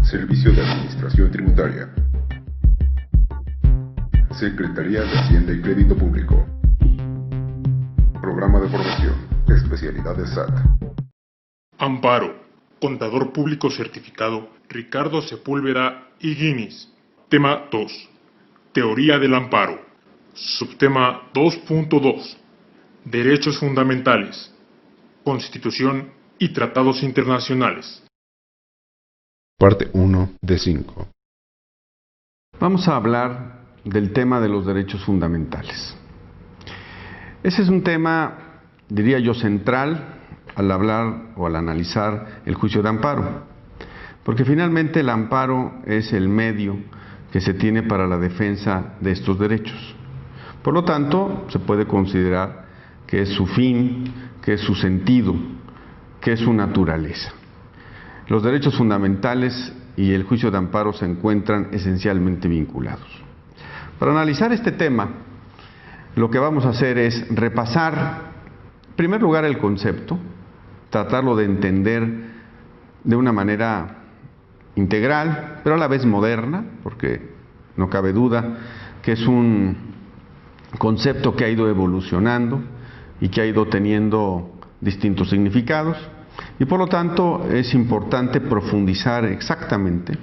Servicio de Administración Tributaria. Secretaría de Hacienda y Crédito Público. Programa de formación. Especialidades SAT. Amparo. Contador Público Certificado Ricardo Sepúlveda y Guinness. Tema 2. Teoría del amparo. Subtema 2.2. Derechos fundamentales. Constitución y tratados internacionales. Parte 1 de 5. Vamos a hablar del tema de los derechos fundamentales. Ese es un tema, diría yo, central al hablar o al analizar el juicio de amparo, porque finalmente el amparo es el medio que se tiene para la defensa de estos derechos. Por lo tanto, se puede considerar que es su fin, que es su sentido, que es su naturaleza. Los derechos fundamentales y el juicio de amparo se encuentran esencialmente vinculados. Para analizar este tema, lo que vamos a hacer es repasar, en primer lugar, el concepto, tratarlo de entender de una manera integral, pero a la vez moderna, porque no cabe duda que es un concepto que ha ido evolucionando y que ha ido teniendo distintos significados. Y por lo tanto es importante profundizar exactamente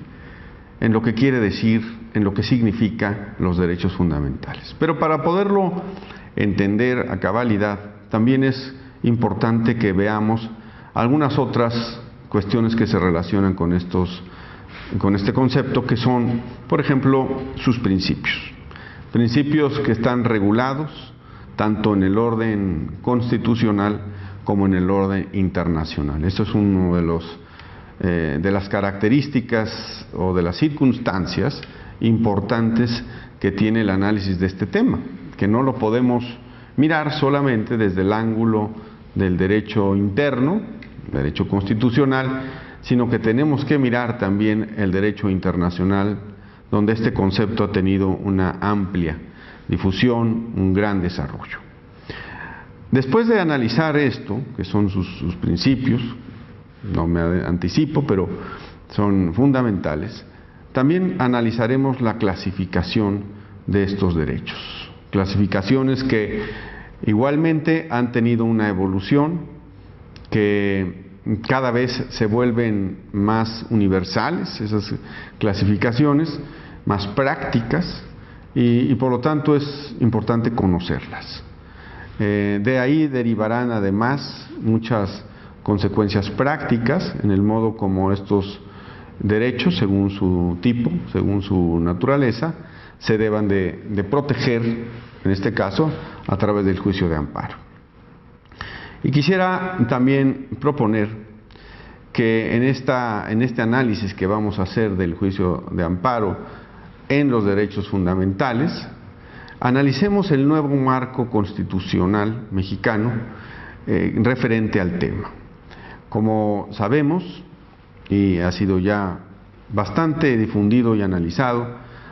en lo que quiere decir, en lo que significa los derechos fundamentales. Pero para poderlo entender a cabalidad, también es importante que veamos algunas otras cuestiones que se relacionan con este concepto, que son, por ejemplo, sus principios. Principios que están regulados tanto en el orden constitucional como en el orden internacional. Esto es uno de las características o de las circunstancias importantes que tiene el análisis de este tema, que no lo podemos mirar solamente desde el ángulo del derecho interno, derecho constitucional, sino que tenemos que mirar también el derecho internacional, donde este concepto ha tenido una amplia difusión, un gran desarrollo. Después de analizar esto, que son sus principios, no me anticipo, pero son fundamentales, también analizaremos la clasificación de estos derechos. Clasificaciones que igualmente han tenido una evolución, que cada vez se vuelven más universales, esas clasificaciones, más prácticas, y por lo tanto es importante conocerlas. De ahí derivarán además muchas consecuencias prácticas en el modo como estos derechos, según su tipo, según su naturaleza, se deban de proteger, en este caso, a través del juicio de amparo. Y quisiera también proponer que en este análisis que vamos a hacer del juicio de amparo en los derechos fundamentales, analicemos el nuevo marco constitucional mexicano referente al tema. Como sabemos, y ha sido ya bastante difundido y analizado,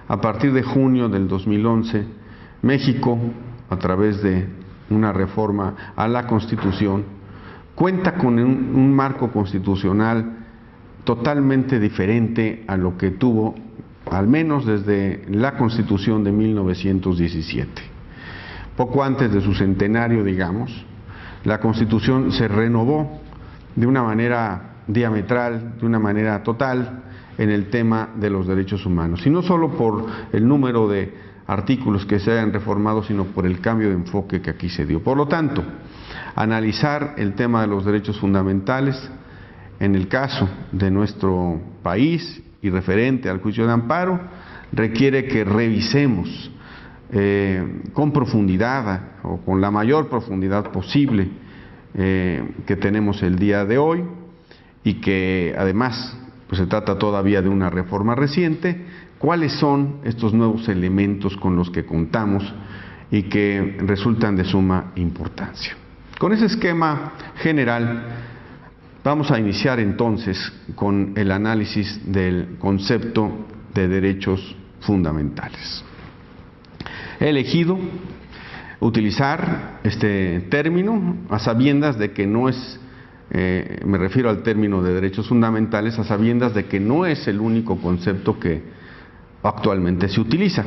a partir de junio del 2011, México, a través de una reforma a la Constitución, cuenta con un marco constitucional totalmente diferente a lo que tuvo al menos desde la Constitución de 1917. Poco antes de su centenario, digamos, la Constitución se renovó de una manera diametral, de una manera total, en el tema de los derechos humanos. Y no solo por el número de artículos que se hayan reformado, sino por el cambio de enfoque que aquí se dio. Por lo tanto, analizar el tema de los derechos fundamentales en el caso de nuestro país y referente al juicio de amparo, requiere que revisemos con profundidad o con la mayor profundidad posible que tenemos el día de hoy, y que además pues se trata todavía de una reforma reciente, cuáles son estos nuevos elementos con los que contamos y que resultan de suma importancia. Con ese esquema general, vamos a iniciar entonces con el análisis del concepto de derechos fundamentales. He elegido utilizar este término a sabiendas de que no es me refiero al término de derechos fundamentales a sabiendas de que no es el único concepto que actualmente se utiliza.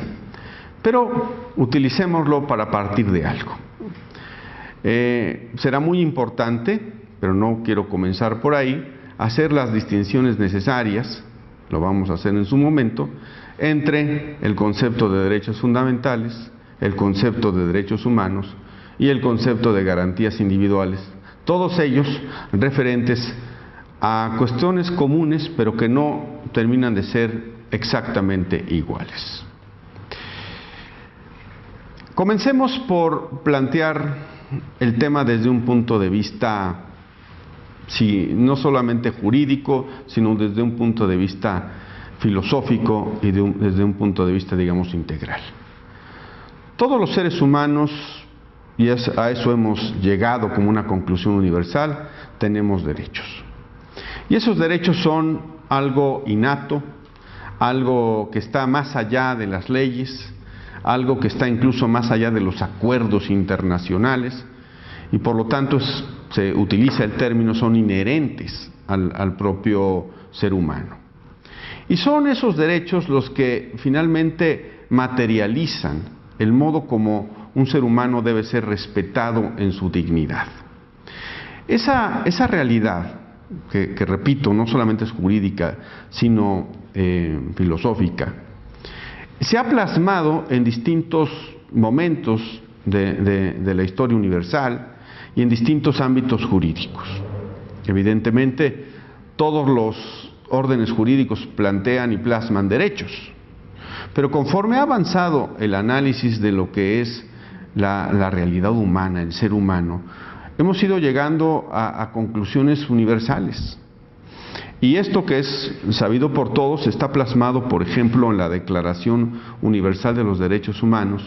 Pero utilicémoslo para partir de algo. Será muy importante, pero no quiero comenzar por ahí, hacer las distinciones necesarias, lo vamos a hacer en su momento, entre el concepto de derechos fundamentales, el concepto de derechos humanos y el concepto de garantías individuales, todos ellos referentes a cuestiones comunes, pero que no terminan de ser exactamente iguales. Comencemos por plantear el tema desde un punto de vista, no solamente jurídico, sino desde un punto de vista filosófico y desde un punto de vista, digamos, integral. Todos los seres humanos, y a eso hemos llegado como una conclusión universal, tenemos derechos. Y esos derechos son algo innato, algo que está más allá de las leyes, algo que está incluso más allá de los acuerdos internacionales, y por lo tanto se utiliza el término, son inherentes al propio ser humano. Y son esos derechos los que finalmente materializan el modo como un ser humano debe ser respetado en su dignidad. Esa realidad, que repito, no solamente es jurídica, sino filosófica, se ha plasmado en distintos momentos de la historia universal y en distintos ámbitos jurídicos. Evidentemente, todos los órdenes jurídicos plantean y plasman derechos, pero conforme ha avanzado el análisis de lo que es la realidad humana, el ser humano, hemos ido llegando a conclusiones universales. Y esto, que es sabido por todos, está plasmado, por ejemplo, en la Declaración Universal de los Derechos Humanos,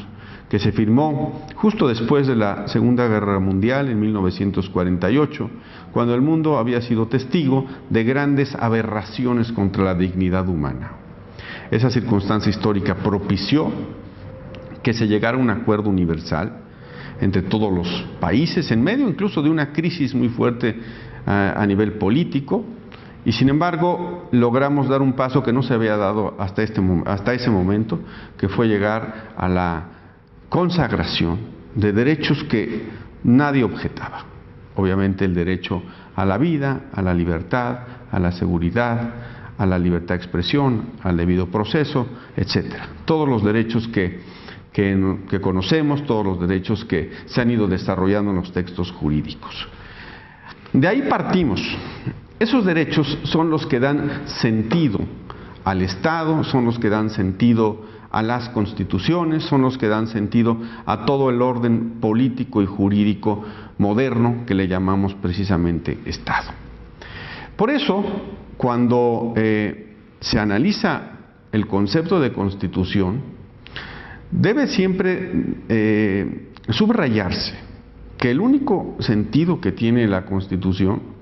que se firmó justo después de la Segunda Guerra Mundial, en 1948, cuando el mundo había sido testigo de grandes aberraciones contra la dignidad humana. Esa circunstancia histórica propició que se llegara a un acuerdo universal entre todos los países, en medio incluso de una crisis muy fuerte a nivel político, y sin embargo logramos dar un paso que no se había dado hasta ese momento, que fue llegar a la consagración de derechos que nadie objetaba. Obviamente el derecho a la vida, a la libertad, a la seguridad, a la libertad de expresión, al debido proceso, etcétera. Todos los derechos que conocemos, todos los derechos que se han ido desarrollando en los textos jurídicos. De ahí partimos. Esos derechos son los que dan sentido al Estado, son los que dan sentido a las constituciones, son los que dan sentido a todo el orden político y jurídico moderno que le llamamos precisamente Estado. Por eso, cuando se analiza el concepto de constitución, debe siempre subrayarse que el único sentido que tiene la Constitución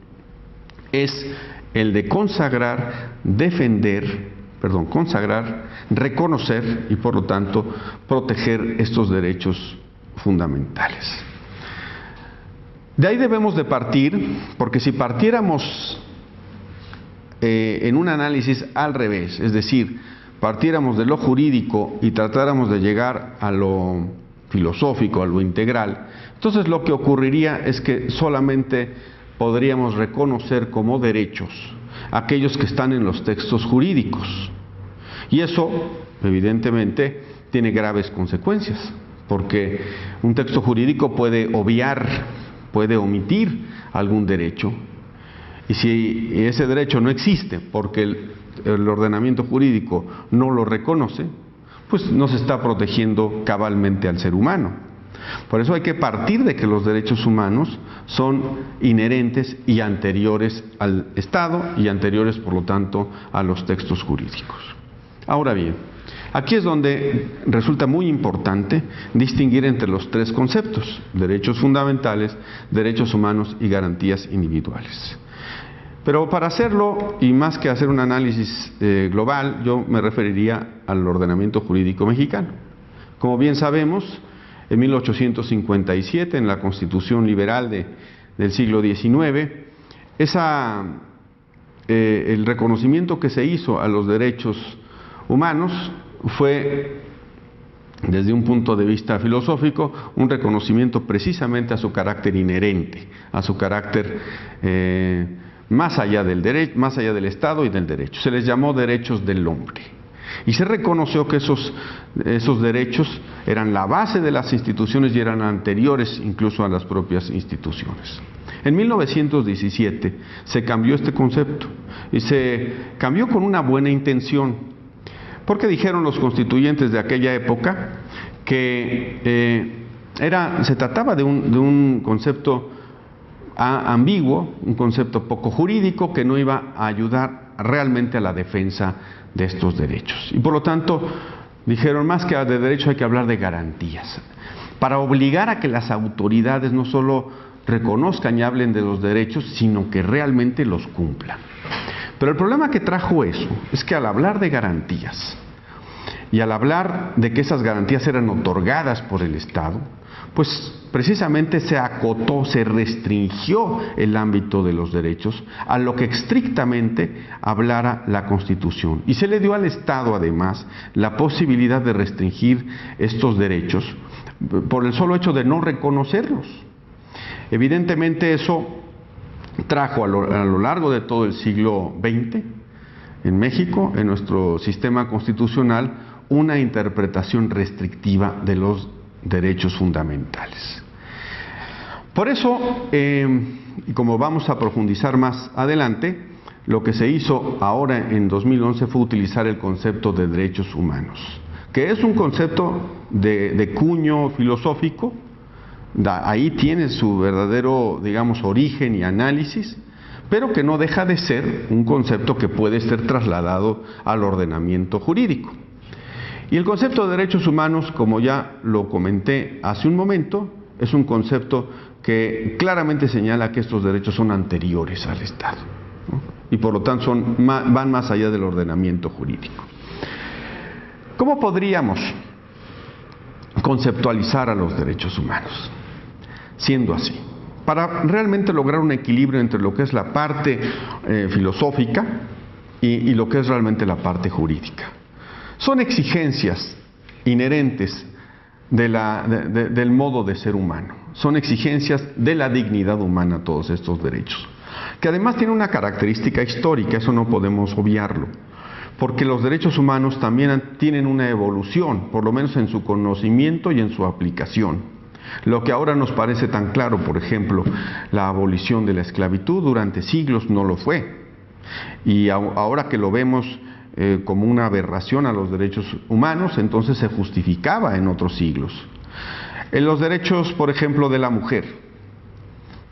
es el de consagrar, reconocer y por lo tanto proteger estos derechos fundamentales. De ahí debemos de partir, porque si partiéramos en un análisis al revés, es decir, partiéramos de lo jurídico y tratáramos de llegar a lo filosófico, a lo integral, entonces lo que ocurriría es que solamente podríamos reconocer como derechos aquellos que están en los textos jurídicos. Y eso, evidentemente, tiene graves consecuencias, porque un texto jurídico puede obviar, puede omitir algún derecho, y si ese derecho no existe porque el ordenamiento jurídico no lo reconoce, pues no se está protegiendo cabalmente al ser humano. Por eso hay que partir de que los derechos humanos son inherentes y anteriores al Estado y anteriores, por lo tanto, a los textos jurídicos. Ahora bien, aquí es donde resulta muy importante distinguir entre los tres conceptos: derechos fundamentales, derechos humanos y garantías individuales. Pero para hacerlo, y más que hacer un análisis global, yo me referiría al ordenamiento jurídico mexicano. Como bien sabemos, en 1857, en la Constitución Liberal del siglo XIX, el reconocimiento que se hizo a los derechos humanos fue, desde un punto de vista filosófico, un reconocimiento precisamente a su carácter inherente, a su carácter más allá del derecho, más allá del Estado y del derecho. Se les llamó derechos del hombre. Y se reconoció que esos derechos eran la base de las instituciones y eran anteriores incluso a las propias instituciones. En 1917 se cambió este concepto y se cambió con una buena intención, porque dijeron los constituyentes de aquella época que se trataba de un concepto ambiguo, un concepto poco jurídico que no iba a ayudar realmente a la defensa de estos derechos. Y por lo tanto dijeron, más que de derecho hay que hablar de garantías, para obligar a que las autoridades no solo reconozcan y hablen de los derechos, sino que realmente los cumplan. Pero el problema que trajo eso es que al hablar de garantías y al hablar de que esas garantías eran otorgadas por el Estado, pues precisamente se acotó, se restringió el ámbito de los derechos a lo que estrictamente hablara la Constitución. Y se le dio al Estado, además, la posibilidad de restringir estos derechos por el solo hecho de no reconocerlos. Evidentemente eso trajo a lo largo de todo el siglo XX, en México, en nuestro sistema constitucional, una interpretación restrictiva de los derechos fundamentales. Por eso, y como vamos a profundizar más adelante, lo que se hizo ahora en 2011 fue utilizar el concepto de derechos humanos, que es un concepto de cuño filosófico. Ahí tiene su verdadero, digamos, origen y análisis, pero que no deja de ser un concepto que puede ser trasladado al ordenamiento jurídico. Y el concepto de derechos humanos, como ya lo comenté hace un momento, es un concepto que claramente señala que estos derechos son anteriores al Estado, ¿no? Y por lo tanto van más allá del ordenamiento jurídico. ¿Cómo podríamos conceptualizar a los derechos humanos? Siendo así, para realmente lograr un equilibrio entre lo que es la parte filosófica y lo que es realmente la parte jurídica. Son exigencias inherentes del modo de ser humano, son exigencias de la dignidad humana todos estos derechos, que además tienen una característica histórica, eso no podemos obviarlo, porque los derechos humanos también tienen una evolución, por lo menos en su conocimiento y en su aplicación. Lo que ahora nos parece tan claro, por ejemplo, la abolición de la esclavitud, durante siglos no lo fue. Y ahora que lo vemos como una aberración a los derechos humanos, entonces se justificaba en otros siglos. En los derechos, por ejemplo, de la mujer,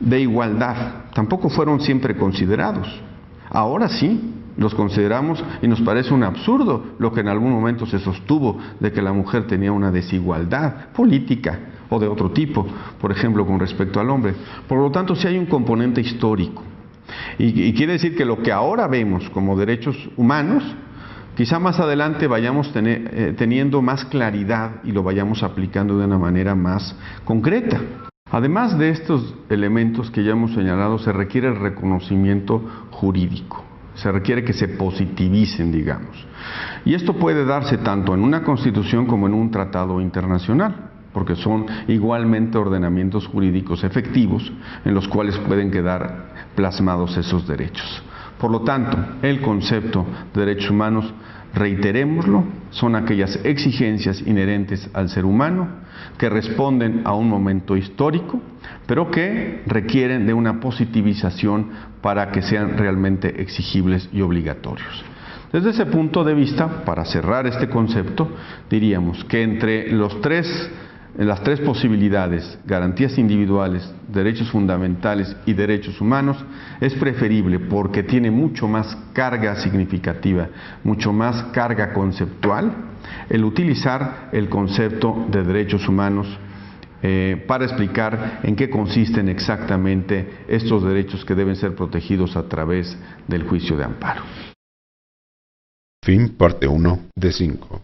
de igualdad, tampoco fueron siempre considerados. Ahora sí, los consideramos y nos parece un absurdo lo que en algún momento se sostuvo de que la mujer tenía una desigualdad política o de otro tipo, por ejemplo, con respecto al hombre. Por lo tanto, sí hay un componente histórico. Y quiere decir que lo que ahora vemos como derechos humanos, quizá más adelante vayamos teniendo más claridad y lo vayamos aplicando de una manera más concreta. Además de estos elementos que ya hemos señalado, se requiere el reconocimiento jurídico. Se requiere que se positivicen, digamos. Y esto puede darse tanto en una constitución como en un tratado internacional, porque son igualmente ordenamientos jurídicos efectivos en los cuales pueden quedar plasmados esos derechos. Por lo tanto, el concepto de derechos humanos, reiterémoslo, son aquellas exigencias inherentes al ser humano que responden a un momento histórico, pero que requieren de una positivización para que sean realmente exigibles y obligatorios. Desde ese punto de vista, para cerrar este concepto, diríamos que entre las tres posibilidades, garantías individuales, derechos fundamentales y derechos humanos, es preferible porque tiene mucho más carga significativa, mucho más carga conceptual, el utilizar el concepto de derechos humanos para explicar en qué consisten exactamente estos derechos que deben ser protegidos a través del juicio de amparo. Fin parte 1 de 5.